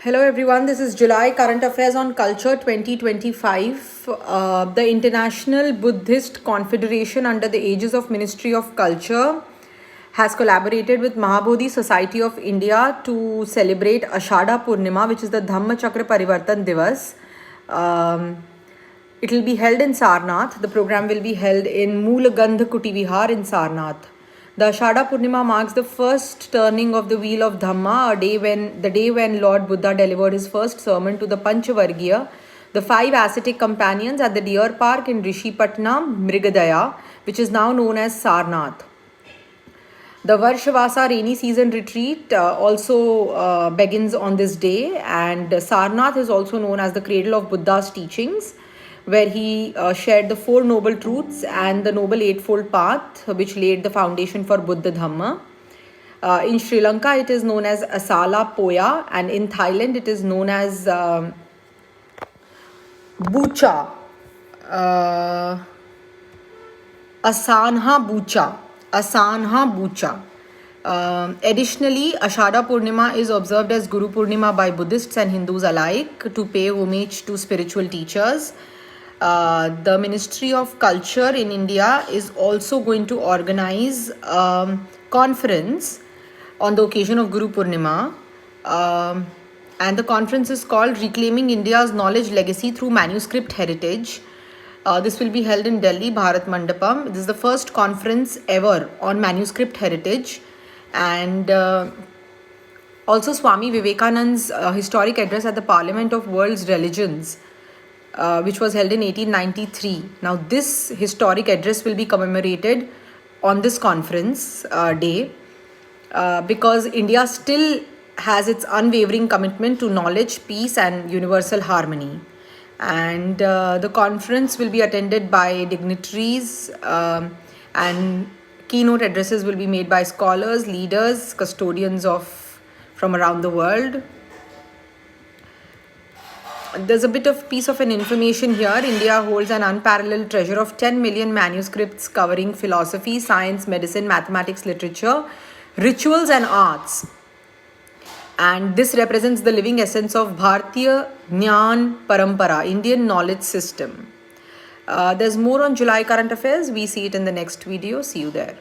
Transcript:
Hello everyone, this is July Current Affairs on Culture 2025. The International Buddhist Confederation under the aegis of Ministry of Culture has collaborated with Mahabodhi Society of India to celebrate Ashada Purnima, which is the Dhamma Chakra Parivartan Divas. It will be held in Sarnath. The program will be held in Moolagandha Kuti Vihar in Sarnath. The Ashada Purnima marks the first turning of the wheel of Dhamma, the day when Lord Buddha delivered his first sermon to the Panchavargiya, the 5 ascetic companions at the Deer Park in Rishipatnam, Mrigadaya, which is now known as Sarnath. The Varshavasa rainy season retreat also begins on this day, and Sarnath is also known as the cradle of Buddha's teachings, where he shared the 4 noble truths and the noble eightfold path, which laid the foundation for Buddha Dhamma. In Sri Lanka, it is known as Asala Poya, and in Thailand, it is known as Bucha. Asanha Bucha. Additionally, Ashada Purnima is observed as Guru Purnima by Buddhists and Hindus alike to pay homage to spiritual teachers. The Ministry of Culture in India is also going to organize a conference on the occasion of Guru Purnima. And the conference is called Reclaiming India's Knowledge Legacy Through Manuscript Heritage. This will be held in Delhi, Bharat Mandapam. This is the first conference ever on manuscript heritage. And also Swami Vivekananda's historic address at the Parliament of World's Religions, which was held in 1893. Now, this historic address will be commemorated on this conference day because India still has its unwavering commitment to knowledge, peace, and universal harmony. And the conference will be attended by dignitaries and keynote addresses will be made by scholars, leaders, custodians from around the world. There's a bit of piece of an information here. India holds an unparalleled treasure of 10 million manuscripts covering philosophy, science, medicine, mathematics, literature, rituals, and arts. And this represents the living essence of Bharatiya Jnana Parampara, Indian knowledge system. There's more on July Current Affairs. We see it in the next video. See you there.